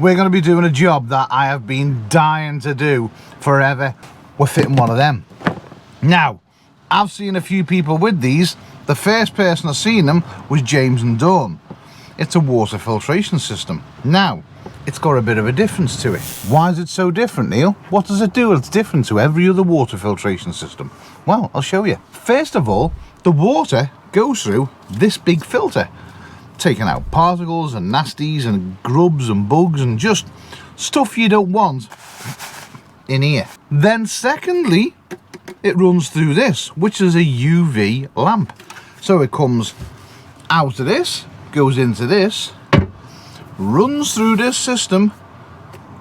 we're going to be doing a job that I have been dying to do forever. We're fitting one of them. Now, I've seen a few people with these. The first person I seen them was James and Dawn. It's a water filtration system. Now, it's got a bit of a difference to it. Why is it so different, Neil? What does it do? It's different to every other water filtration system. Well, I'll show you. First of all, the water goes through this big filter, taking out particles and nasties and grubs and bugs and just stuff you don't want in here. Then secondly, it runs through this, which is a UV lamp. So it comes out of this, goes into this, runs through this system,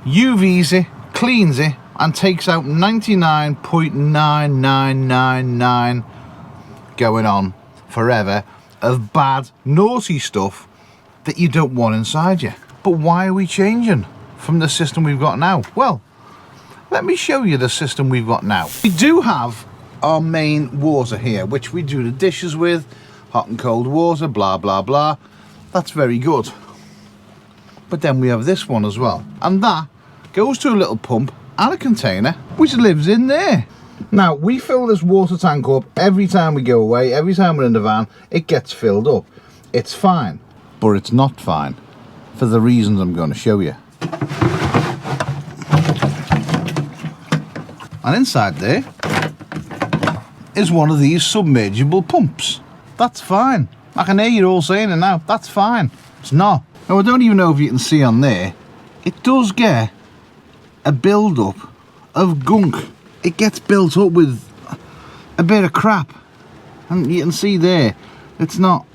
UVs it, cleans it, and takes out 99.9999 going on forever of bad, naughty stuff that you don't want inside you. But why are we changing from the system we've got now? Well, let me show you the system we've got now. We do have our main water here, which we do the dishes with, hot and cold water, blah, blah, blah. That's very good. But then we have this one as well, and that goes to a little pump and a container which lives in there. Now, we fill this water tank up every time we go away, every time we're in the van. It gets filled up. It's fine, but it's not fine for the reasons I'm going to show you. And inside there is one of these submergible pumps. That's fine. I can hear you all saying it now. That's fine. It's not. Now, I don't even know if you can see on there, it does get a build-up of gunk. It gets built up with a bit of crap. And you can see there, it's not...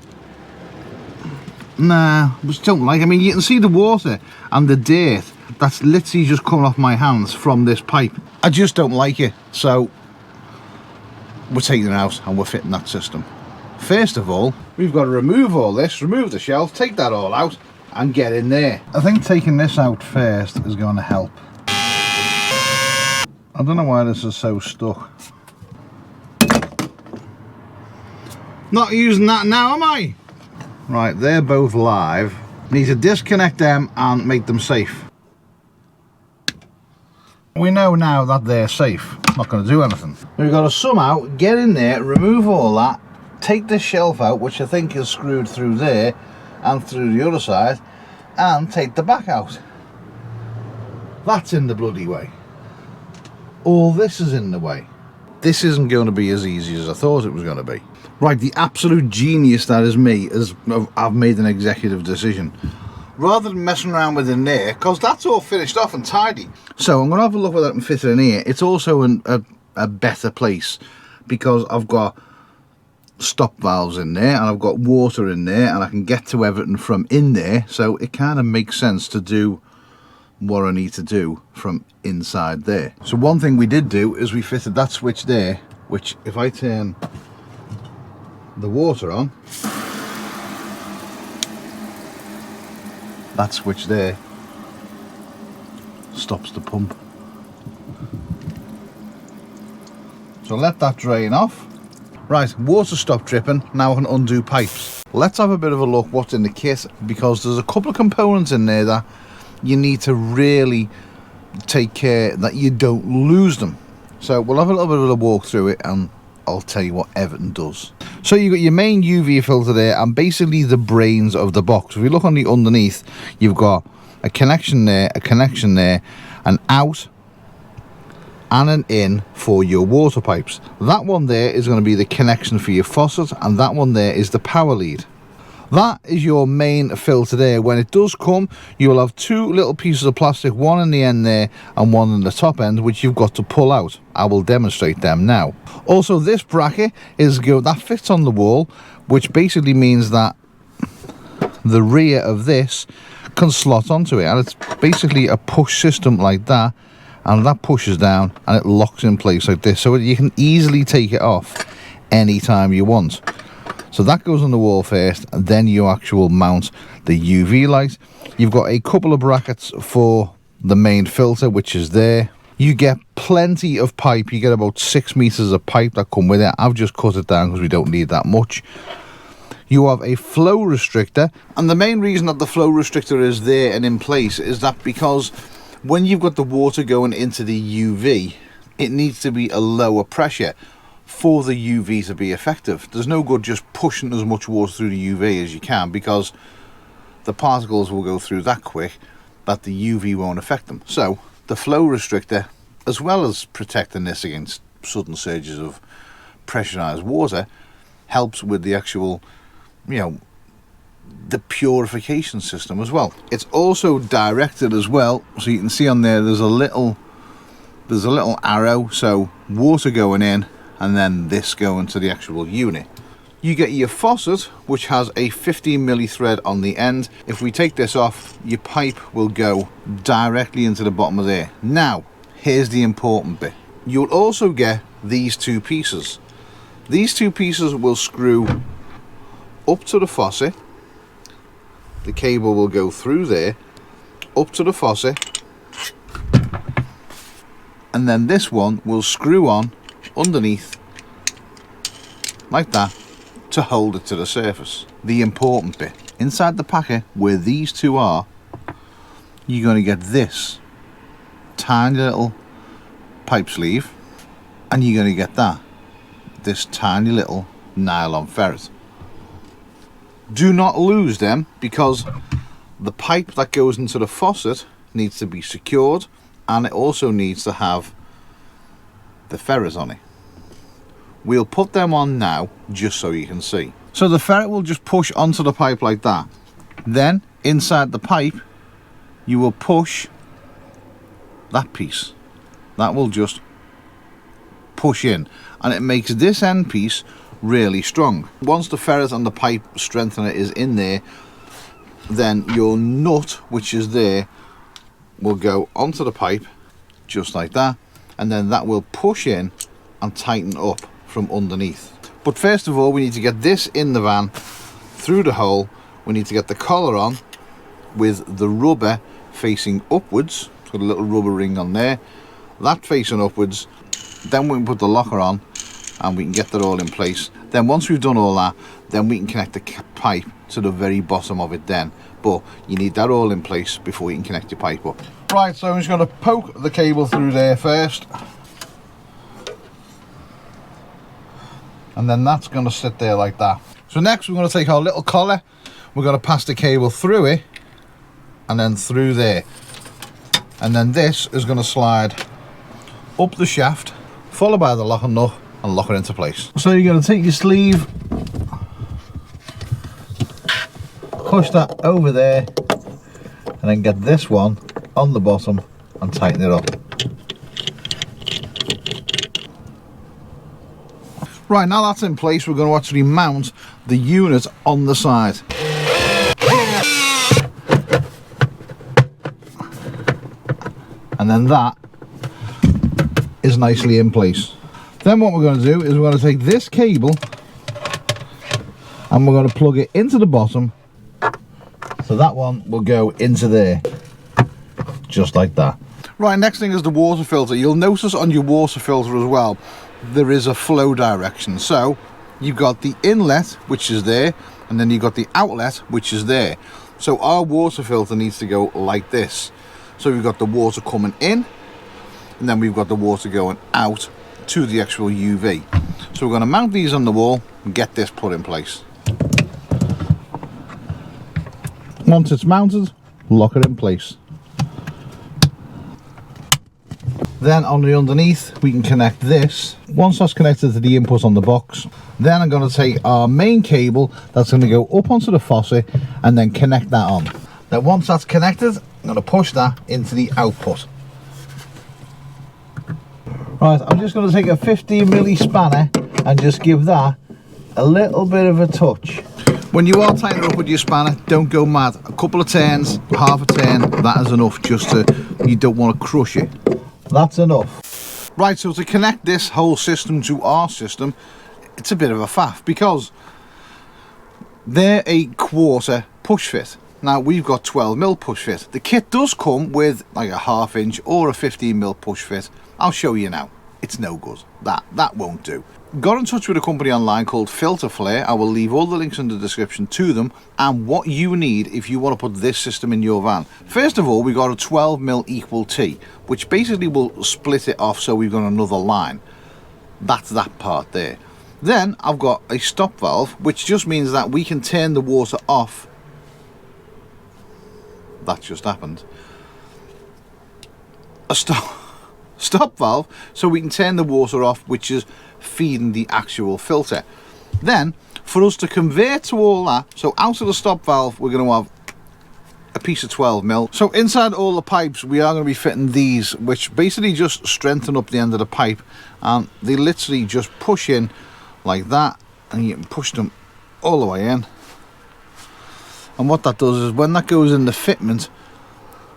Nah, I just don't like it. I mean, you can see the water and the dirt that's literally just coming off my hands from this pipe. I just don't like it. So, we're taking it out and we're fitting that system. First of all, we've got to remove all this, remove the shelf, take that all out, and get in there. I think taking this out first is going to help. I don't know why this is so stuck. Not using that now, am I? Right, they're both live. Need to disconnect them and make them safe. We know now that they're safe. Not going to do anything. We've got to somehow get in there, remove all that, take this shelf out, which I think is screwed through there and through the other side, and take the back out. That's in the bloody way. All this is in the way. This isn't going to be as easy as I thought it was going to be. Right, the absolute genius that is me is I've made an executive decision. Rather than messing around with in there, because that's all finished off and tidy. So I'm going to have a look whether I can fit it in here. It's also in a better place because I've got stop valves in there and I've got water in there and I can get to everything from in there, so it kind of makes sense to do what I need to do from inside there. So one thing we did do is we fitted that switch there, which if I turn the water on, that switch there stops the pump. So let that drain off. Right, water stopped dripping, now I can undo pipes. Let's have a bit of a look what's in the kit, because there's a couple of components in there that you need to really take care that you don't lose them. So we'll have a little bit of a walk through it and I'll tell you what everything does. So you've got your main UV filter there and basically the brains of the box. If you look on the underneath, you've got a connection there, an out and an in for your water pipes. That one there is going to be the connection for your faucet, and that one there is the power lead. That is your main filter there. When it does come, you will have two little pieces of plastic, one in the end there and one in the top end, which you've got to pull out. I will demonstrate them now. Also, this bracket is good, that fits on the wall, which basically means that the rear of this can slot onto it, and it's basically a push system like that, and that pushes down and it locks in place like this, so you can easily take it off anytime you want. So that goes on the wall first, and then you actually mount the UV light. You've got a couple of brackets for the main filter, which is there. You get plenty of pipe. You get about 6 meters of pipe that come with it. I've just cut it down because we don't need that much. You have a flow restrictor, and the main reason that the flow restrictor is there and in place is that because when you've got the water going into the UV, it needs to be a lower pressure for the UV to be effective. There's no good just pushing as much water through the UV as you can, because the particles will go through that quick that the UV won't affect them. So the flow restrictor, as well as protecting this against sudden surges of pressurized water, helps with the actual, the purification system as well. It's also directed as well, so you can see on there there's a little arrow, so water going in and then this going to the actual unit. You get your faucet, which has a 15 milli thread on the end. If we take this off, your pipe will go directly into the bottom of there. Now here's the important bit. You'll also get these two pieces. These two pieces will screw up to the faucet. The cable will go through there, up to the faucet, and then this one will screw on underneath like that to hold it to the surface. The important bit, inside the packet where these two are, you're going to get this tiny little pipe sleeve, and you're going to get this tiny little nylon ferret. Do not lose them, because the pipe that goes into the faucet needs to be secured, and it also needs to have the ferret on it. We'll put them on now just so you can see. So the ferret will just push onto the pipe like that. Then inside the pipe you will push that piece. That will just push in, and it makes this end piece really strong. Once the ferret and the pipe strengthener is in there, then your nut, which is there, will go onto the pipe just like that, and then that will push in and tighten up from underneath. But first of all, we need to get this in the van through the hole. We need to get the collar on with the rubber facing upwards, so the little rubber ring on there, that facing upwards. Then we can put the locker on and we can get that all in place. Then once we've done all that, then we can connect the pipe to the very bottom of it then. But you need that all in place before you can connect your pipe up. Right, so I'm just going to poke the cable through there first. And then that's going to sit there like that. So next we're going to take our little collar, we're going to pass the cable through it and then through there. And then this is going to slide up the shaft, followed by the lock and nut, and lock it into place. So you're going to take your sleeve, push that over there, and then get this one on the bottom and tighten it up. Right, now that's in place, we're going to actually mount the unit on the side. And then that is nicely in place. Then what we're going to do is we're going to take this cable and we're going to plug it into the bottom, so that one will go into there, just like that. Right, next thing is the water filter. You'll notice on your water filter as well, there is a flow direction. So you've got the inlet, which is there, and then you've got the outlet, which is there. So our water filter needs to go like this. So we've got the water coming in, and then we've got the water going out to the actual UV. So we're going to mount these on the wall and get this put in place. Once it's mounted, lock it in place. Then on the underneath we can connect this. Once that's connected to the input on the box, then I'm going to take our main cable that's going to go up onto the faucet and then connect that on. Then once that's connected, I'm going to push that into the output. Right, I'm just going to take a 15 milli spanner and just give that a little bit of a touch. When you are tightening up with your spanner, don't go mad. A couple of turns, half a turn, that is enough, just to, you don't want to crush it. That's enough. Right, so to connect this whole system to our system, it's a bit of a faff, because they're a quarter push fit. Now we've got 12 mil push fit. The kit does come with like a 1/2 inch or a 15 mil push fit. I'll show you now. it's no good. That won't do. Got in touch with a company online called Filter Flare. I will leave all the links in the description to them and what you need if you want to put this system in your van. First of all, we got a 12mm equal T, which basically will split it off so we've got another line. That's that part there. Then I've got a stop valve, which just means that we can turn the water off. That just happened. A stop valve, so we can turn the water off, which is feeding the actual filter. Then for us to convert to all that, so out of the stop valve we're going to have a piece of 12mm. So inside all the pipes we are going to be fitting these, which basically just strengthen up the end of the pipe, and they literally just push in like that, and you can push them all the way in. And what that does is when that goes in the fitment,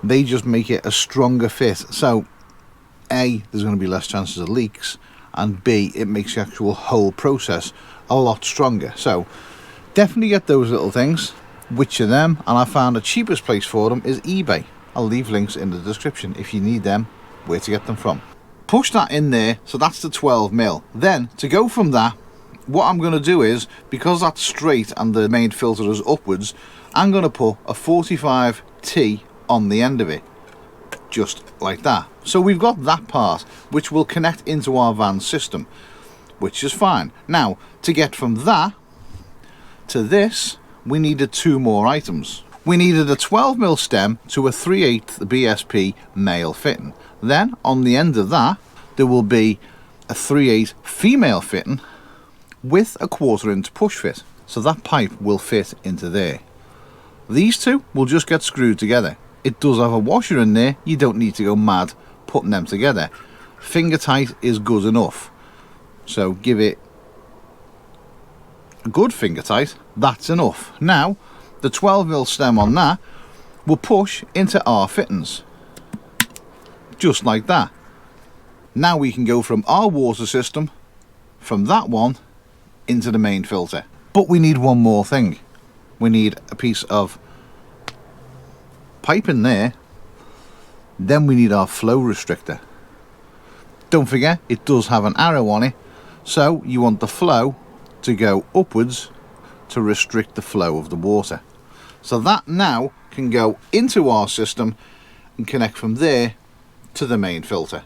they just make it a stronger fit. So A, there's going to be less chances of leaks, and B, it makes the actual whole process a lot stronger. So definitely get those little things. Which of them, and I found the cheapest place for them is eBay. I'll leave links in the description if you need them, where to get them from. Push that in there, so that's the 12mm. Then to go from that, what I'm going to do is, because that's straight and the main filter is upwards, I'm going to put a 45T on the end of it, just like that. So we've got that part which will connect into our van system, which is fine. Now to get from that to this, we needed two more items. We needed a 12mm stem to a 3/8 BSP male fitting. Then on the end of that there will be a 3/8 female fitting with a 1/4 inch push fit, so that pipe will fit into there. These two will just get screwed together. It does have a washer in there, you don't need to go mad putting them together. Finger tight is good enough, so give it a good finger tight, that's enough. Now the 12mm stem on that will push into our fittings, just like that. Now we can go from our water system, from that one, into the main filter. But we need one more thing. We need a piece of pipe in there, then we need our flow restrictor. Don't forget, it does have an arrow on it, so you want the flow to go upwards to restrict the flow of the water. So that now can go into our system and connect from there to the main filter.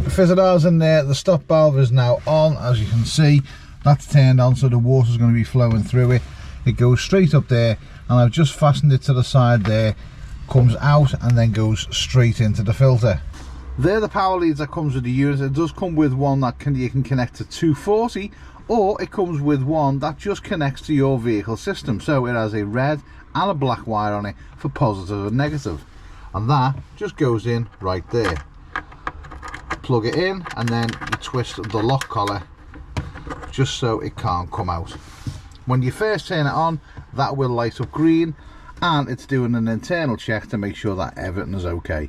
The fizzitar's in there, the stop valve is now on, as you can see. That's turned on, so the water's going to be flowing through it. It goes straight up there, and I've just fastened it to the side there, comes out and then goes straight into the filter. They're the power leads that comes with the unit. It does come with one that you can connect to 240, or it comes with one that just connects to your vehicle system. So it has a red and a black wire on it for positive and negative, and that just goes in right there. Plug it in and then you twist the lock collar just so it can't come out. When you first turn it on, that will light up green, and it's doing an internal check to make sure that everything is okay.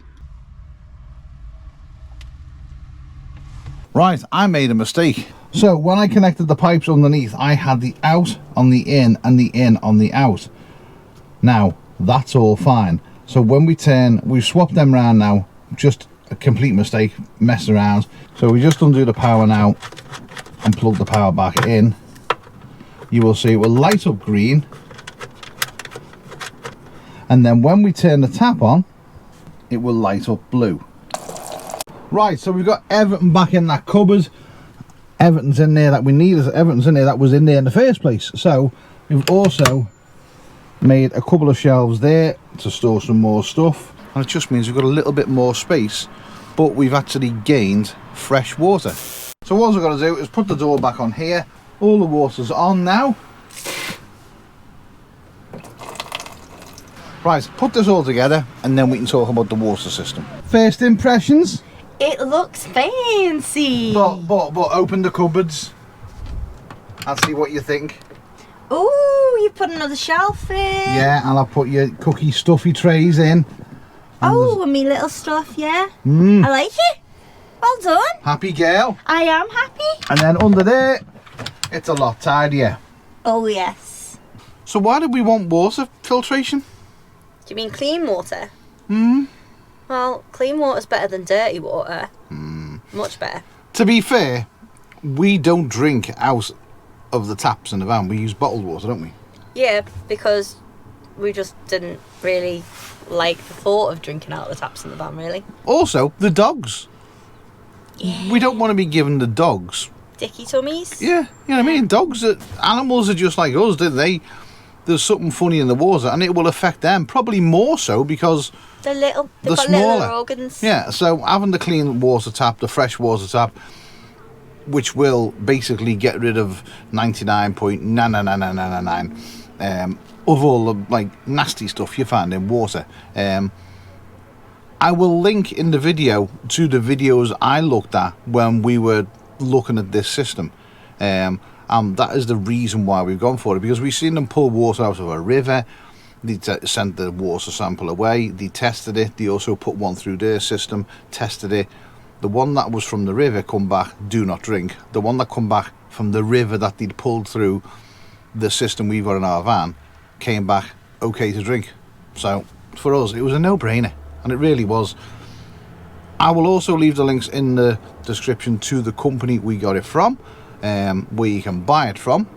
Right, I made a mistake. So when I connected the pipes underneath, I had the out on the in and the in on the out. Now that's all fine. So when we turn, we've swapped them around now, just a complete mistake, messed around. So we just undo the power now and plug the power back in. You will see it will light up green, and then when we turn the tap on, it will light up blue. Right, so we've got everything back in that cupboard. Everything's in there that we need. Everything's in there that was in there in the first place. So we've also made a couple of shelves there to store some more stuff, and it just means we've got a little bit more space, but we've actually gained fresh water. So what we've got to do is put the door back on here. All the water's on now. Right, put this all together and then we can talk about the water system. First impressions? It looks fancy. But open the cupboards and see what you think. Ooh, you put another shelf in. Yeah, and I'll put your cookie stuffy trays in. Oh, and me little stuff, yeah. I like it. Well done. Happy girl. I am happy. And then under there, it's a lot tidier. Oh, yes. So why did we want water filtration? Do you mean clean water? Hmm. Well, clean water's better than dirty water. Much better. To be fair, we don't drink out of the taps in the van. We use bottled water, don't we? Yeah, because we just didn't really like the thought of drinking out of the taps in the van, really. Also, the dogs. Yeah. We don't want to be giving the dogs... Dicky tummies. Yeah, you know what I mean? Animals are just like us, didn't they? There's something funny in the water, and it will affect them. Probably more so because... They've got smaller little organs. Yeah, so having the clean water tap, the fresh water tap, which will basically get rid of 99.99999 of all the like nasty stuff you find in water. I will link in the video to the videos I looked at when we were looking at this system. And that is the reason why we've gone for it, because we've seen them pull water out of a river. They sent the water sample away, they tested it, they also put one through their system, tested it. The one that was from the river come back, do not drink. The one that come back from the river that they'd pulled through the system we've got in our van came back okay to drink. So for us it was a no-brainer, and it really was. I will also leave the links in the description to the company we got it from, where you can buy it from.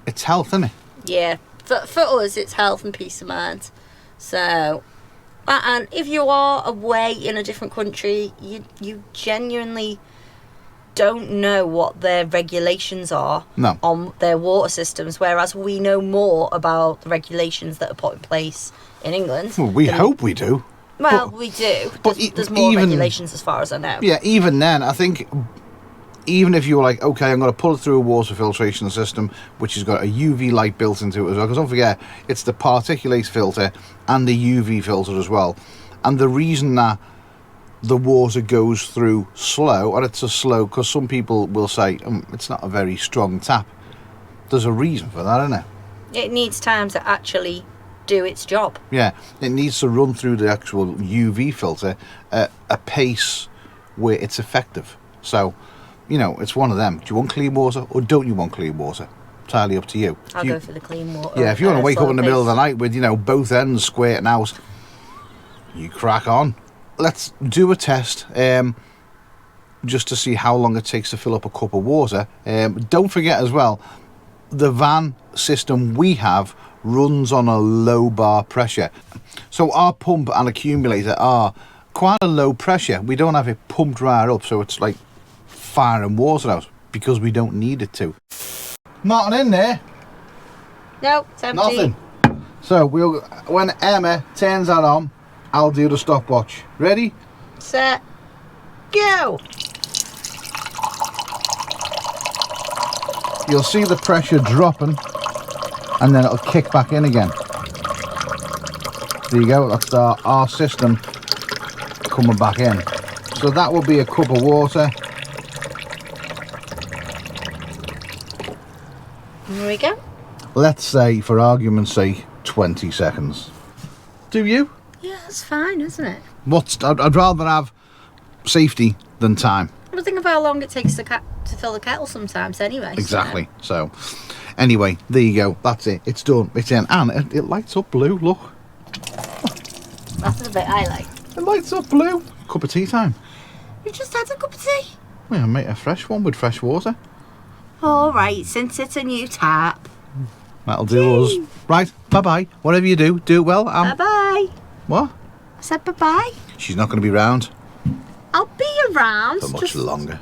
It's health, isn't it? Yeah, for us it's health and peace of mind. So, and if you are away in a different country, you genuinely don't know what their regulations are on their water systems, whereas we know more about the regulations that are put in place in England. Well, we hope we do. Well, we do. But there's more regulations as far as I know. Yeah, even then, I think, even if you were like, okay, I'm going to pull it through a water filtration system, which has got a UV light built into it as well, because don't forget, it's the particulate filter and the UV filter as well. And the reason that the water goes through slow, and it's a slow, because some people will say, it's not a very strong tap. There's a reason for that, isn't there? It needs time to actually do its job. Yeah, it needs to run through the actual UV filter at a pace where it's effective. So, you know, it's one of them. Do you want clean water or don't you want clean water? Entirely up to you. I'll go for the clean water. Yeah, if you want to wake up in the middle of the night with, you know, both ends squirting out, you crack on. Let's do a test just to see how long it takes to fill up a cup of water. Don't forget as well, the van system we have runs on a low bar pressure. So our pump and accumulator are quite a low pressure. We don't have it pumped right up, so it's like firing water out because we don't need it to. Nothing in there. No, it's empty. Nothing. So when Emma turns that on, I'll do the stopwatch. Ready? Set. Go. You'll see the pressure dropping and then it'll kick back in again. There you go, that's our system coming back in. So that will be a cup of water. Here we go. Let's say, for argument's sake, 20 seconds. Do you? Yeah, that's fine, isn't it? I'd rather have safety than time. Well, think of how long it takes to fill the kettle sometimes anyway. Exactly. So anyway, there you go. That's it. It's done. It's in. And it lights up blue. Look. That's the bit I like. It lights up blue. Cup of tea time. You just had a cup of tea. Well, make a fresh one with fresh water. All right, since it's a new tap. That'll do us. Right. Bye-bye. Whatever you do, do it well. Bye-bye. What? I said bye-bye. She's not going to be round I'll be around. for much longer.